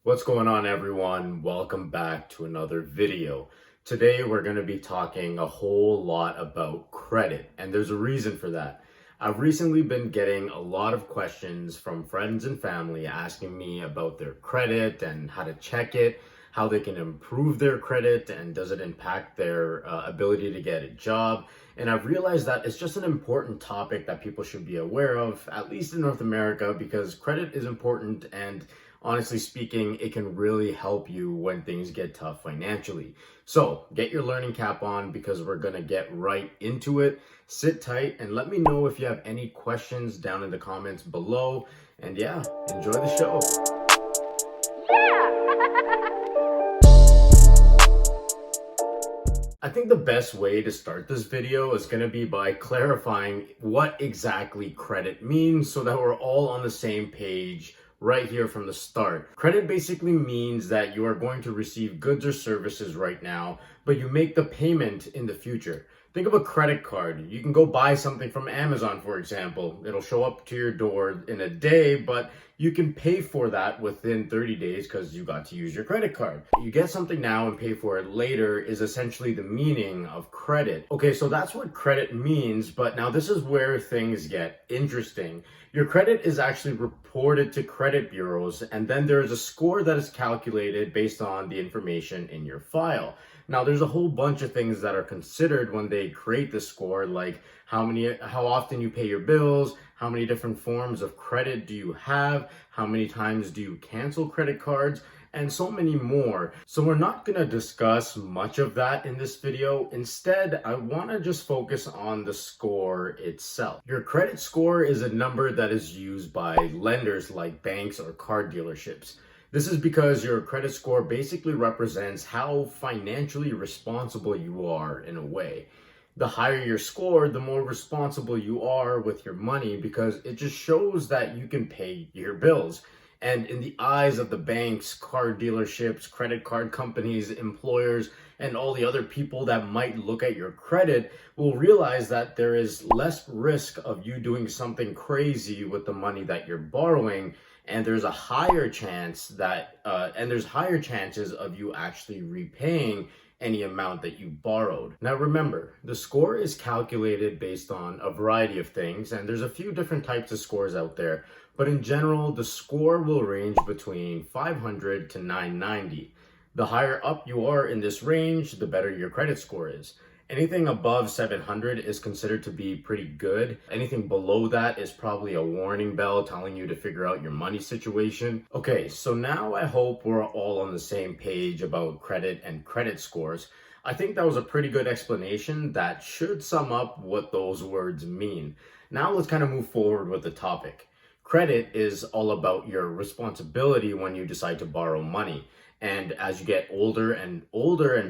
What's going on, everyone? Welcome back to another video. Today we're going to be talking a whole lot about credit, and there's a reason for that. I've recently been getting a lot of questions from friends and family asking me about their credit and how to check it, how they can improve their credit, and does it impact their ability to get a job. And I've realized that it's just an important topic that people should be aware of, at least in North America, because credit is important, and honestly speaking, it can really help you when things get tough financially. So get your learning cap on because we're going to get right into it. Sit tight and let me know if you have any questions down in the comments below. And yeah, enjoy the show. I think the best way to start this video is going to be by clarifying what exactly credit means so that we're all on the same page right here from the start. Credit basically means that you are going to receive goods or services right now, but you make the payment in the future. Think of a credit card. You can go buy something from Amazon, for example. It'll show up to your door in a day, but you can pay for that within 30 days because you got to use your credit card. You get something now and pay for it later is essentially the meaning of credit. Okay, so that's what credit means, but now this is where things get interesting. Your credit is actually reported to credit bureaus, and then there's a score that is calculated based on the information in your file. Now, there's a whole bunch of things that are considered when they create the score, like how often you pay your bills, how many different forms of credit do you have, how many times do you cancel credit cards, and so many more. So we're not going to discuss much of that in this video. Instead, I want to just focus on the score itself. Your credit score is a number that is used by lenders like banks or car dealerships. This is because your credit score basically represents how financially responsible you are in a way. The higher your score, the more responsible you are with your money because it just shows that you can pay your bills. And in the eyes of the banks, car dealerships, credit card companies, employers, and all the other people that might look at your credit will realize that there is less risk of you doing something crazy with the money that you're borrowing. And there's a higher chance that, there's higher chances of you actually repaying any amount that you borrowed. Now remember, the score is calculated based on a variety of things, and there's a few different types of scores out there, but in general, the score will range between 500 to 990. The higher up you are in this range, the better your credit score is. Anything above 700 is considered to be pretty good. Anything below that is probably a warning bell telling you to figure out your money situation. Okay, so now I hope we're all on the same page about credit and credit scores. I think that was a pretty good explanation that should sum up what those words mean. Now let's kind of move forward with the topic. Credit is all about your responsibility when you decide to borrow money. And as you get older and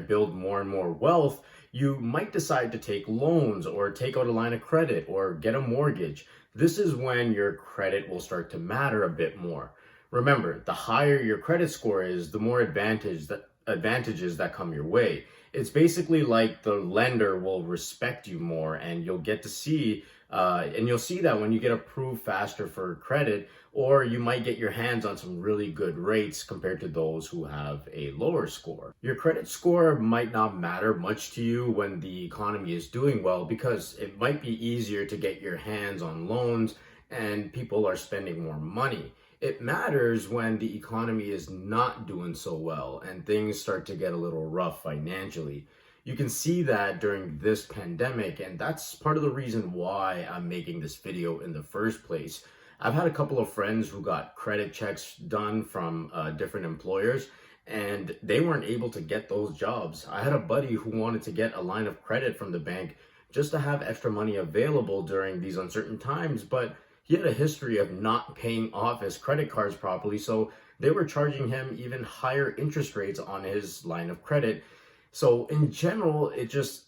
build more and more wealth, you might decide to take loans or take out a line of credit or get a mortgage. This is when your credit will start to matter a bit more. Remember, the higher your credit score is, the more advantages that come your way. It's basically like the lender will respect you more, and you'll get to see you'll see that when you get approved faster for credit, or you might get your hands on some really good rates compared to those who have a lower score. Your credit score might not matter much to you when the economy is doing well because it might be easier to get your hands on loans and people are spending more money. It matters when the economy is not doing so well and things start to get a little rough financially. You can see that during this pandemic, and that's part of the reason why I'm making this video in the first place. I've had a couple of friends who got credit checks done from different employers, and they weren't able to get those jobs. I had a buddy who wanted to get a line of credit from the bank just to have extra money available during these uncertain times, but he had a history of not paying off his credit cards properly, so they were charging him even higher interest rates on his line of credit. So in general, it just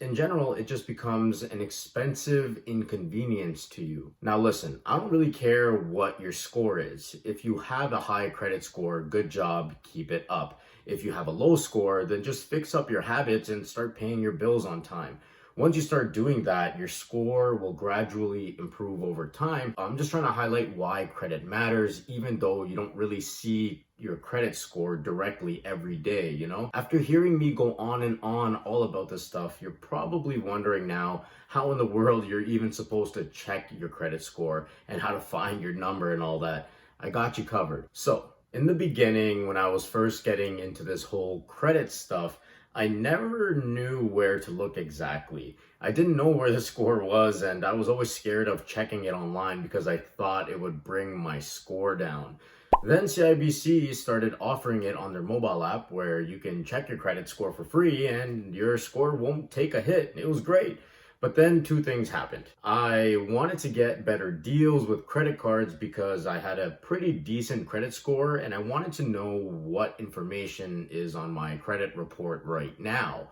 becomes an expensive inconvenience to you. Now listen, I don't really care what your score is. If you have a high credit score, good job, keep it up. If you have a low score, then just fix up your habits and start paying your bills on time. Once you start doing that, your score will gradually improve over time. I'm just trying to highlight why credit matters, even though you don't really see your credit score directly every day, you know? After hearing me go on and on all about this stuff, you're probably wondering now how in the world you're even supposed to check your credit score and how to find your number and all that. I got you covered. So, in the beginning, when I was first getting into this whole credit stuff, I never knew where to look exactly. I didn't know where the score was, and I was always scared of checking it online because I thought it would bring my score down. Then CIBC started offering it on their mobile app where you can check your credit score for free and your score won't take a hit. It was great. But then two things happened. I wanted to get better deals with credit cards because I had a pretty decent credit score and I wanted to know what information is on my credit report right now.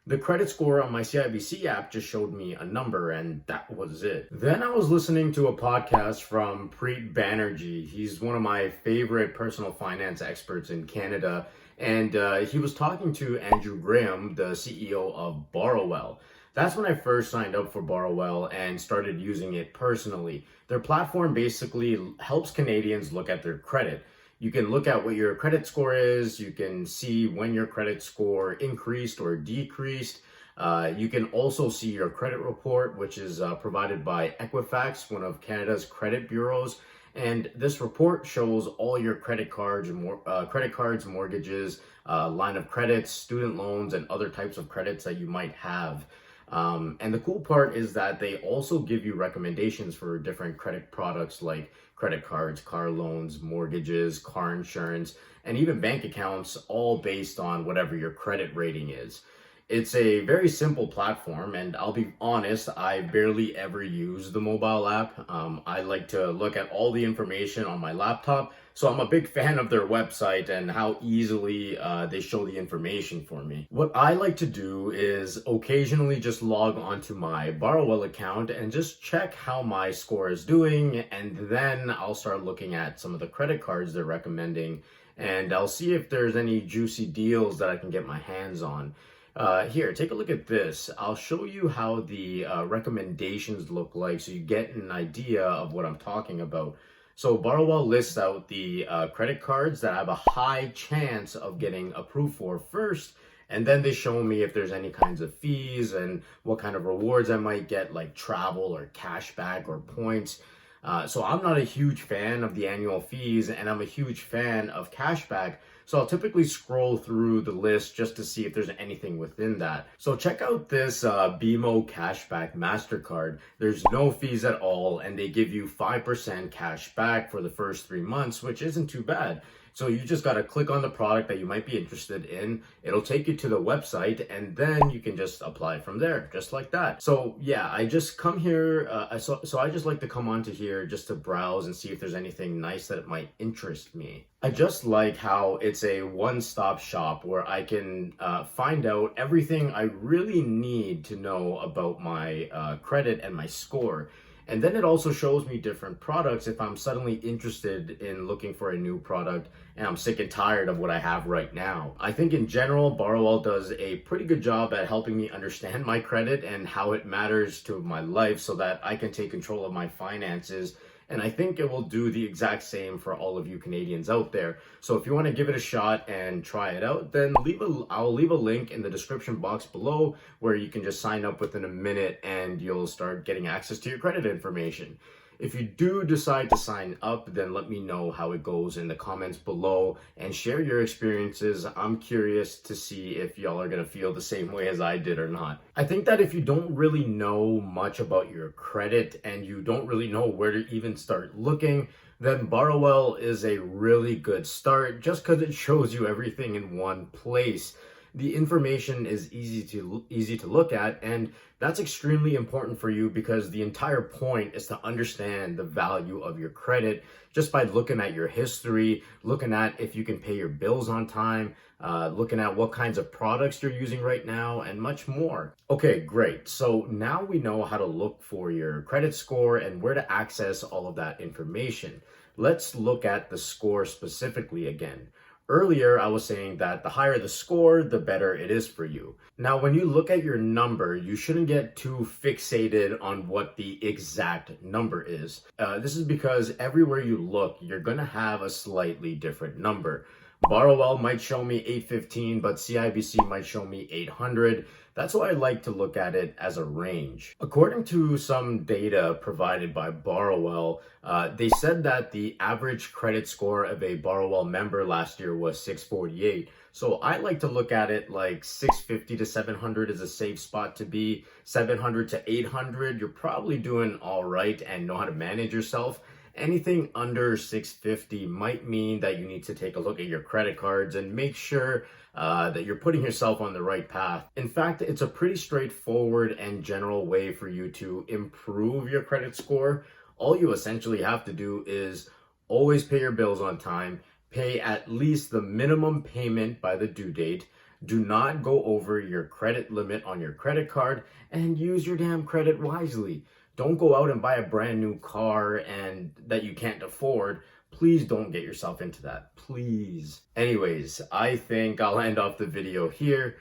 The credit score on my CIBC app just showed me a number and that was it. Then I was listening to a podcast from Preet Banerjee. He's one of my favorite personal finance experts in Canada. And he was talking to Andrew Graham, the CEO of BORROWELL. That's when I first signed up for BORROWELL and started using it personally. Their platform basically helps Canadians look at their credit. You can look at what your credit score is. You can see when your credit score increased or decreased. You can also see your credit report, which is provided by Equifax, one of Canada's credit bureaus. And this report shows all your credit cards, mortgages, line of credits, student loans, and other types of credits that you might have. And the cool part is that they also give you recommendations for different credit products like credit cards, car loans, mortgages, car insurance, and even bank accounts, all based on whatever your credit rating is. It's a very simple platform, and I'll be honest, I barely ever use the mobile app. I like to look at all the information on my laptop, so I'm a big fan of their website and how easily they show the information for me. What I like to do is occasionally just log onto my BORROWELL account and just check how my score is doing, and then I'll start looking at some of the credit cards they're recommending, and I'll see if there's any juicy deals that I can get my hands on. Here, take a look at this. I'll show you how the recommendations look like so you get an idea of what I'm talking about. So BORROWELL lists out the credit cards that I have a high chance of getting approved for first, and then they show me if there's any kinds of fees and what kind of rewards I might get, like travel or cashback or points. So I'm not a huge fan of the annual fees, and I'm a huge fan of cashback. So I'll typically scroll through the list just to see if there's anything within that. So check out this BMO Cashback MasterCard. There's no fees at all, and they give you 5% cash back for the first 3 months, which isn't too bad. So you just got to click on the product that you might be interested in. It'll take you to the website, and then you can just apply from there, just like that. So yeah, I just come here. So I just like to come onto here just to browse and see if there's anything nice that might interest me. I just like how it's a one-stop shop where I can find out everything I really need to know about my credit and my score. And then it also shows me different products if I'm suddenly interested in looking for a new product and I'm sick and tired of what I have right now. I think in general, BORROWELL does a pretty good job at helping me understand my credit and how it matters to my life so that I can take control of my finances. And I think it will do the exact same for all of you Canadians out there. So if you want to give it a shot and try it out, then I'll leave a link in the description box below where you can just sign up within a minute and you'll start getting access to your credit information. If you do decide to sign up, then let me know how it goes in the comments below and share your experiences. I'm curious to see if y'all are going to feel the same way as I did or not. I think that if you don't really know much about your credit and you don't really know where to even start looking, then BORROWELL is a really good start just because it shows you everything in one place. The information is easy to look at, and that's extremely important for you because the entire point is to understand the value of your credit just by looking at your history, looking at if you can pay your bills on time, looking at what kinds of products you're using right now, and much more. Okay, great. So now we know how to look for your credit score and where to access all of that information. Let's look at the score specifically again. Earlier, I was saying that the higher the score, the better it is for you. Now, when you look at your number, you shouldn't get too fixated on what the exact number is. This is because everywhere you look, you're going to have a slightly different number. BORROWELL might show me 815, but CIBC might show me 800. That's why I like to look at it as a range. According to some data provided by BORROWELL, they said that the average credit score of a BORROWELL member last year was 648. So I like to look at it like 650 to 700 is a safe spot to be. 700 to 800, you're probably doing all right and know how to manage yourself. Anything under 650 might mean that you need to take a look at your credit cards and make sure that you're putting yourself on the right path. In fact, it's a pretty straightforward and general way for you to improve your credit score. All you essentially have to do is always pay your bills on time, pay at least the minimum payment by the due date, do not go over your credit limit on your credit card, and use your damn credit wisely. Don't go out and buy a brand new car and that you can't afford. Please don't get yourself into that, please. Anyways, I think I'll end off the video here.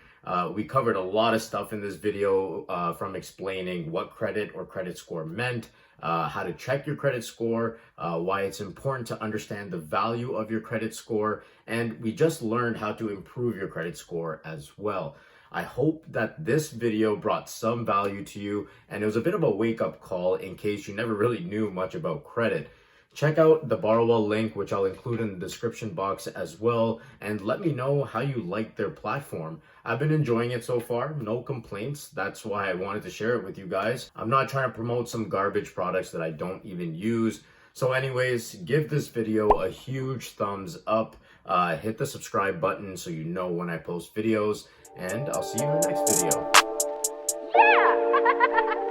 We covered a lot of stuff in this video, from explaining what credit or credit score meant, how to check your credit score, why it's important to understand the value of your credit score, and we just learned how to improve your credit score as well. I hope that this video brought some value to you, and it was a bit of a wake-up call in case you never really knew much about credit. Check out the BORROWELL link, which I'll include in the description box as well, and let me know how you like their platform. I've been enjoying it so far, no complaints. That's why I wanted to share it with you guys. I'm not trying to promote some garbage products that I don't even use. So anyways, give this video a huge thumbs up, hit the subscribe button so you know when I post videos, and I'll see you in the next video. Yeah!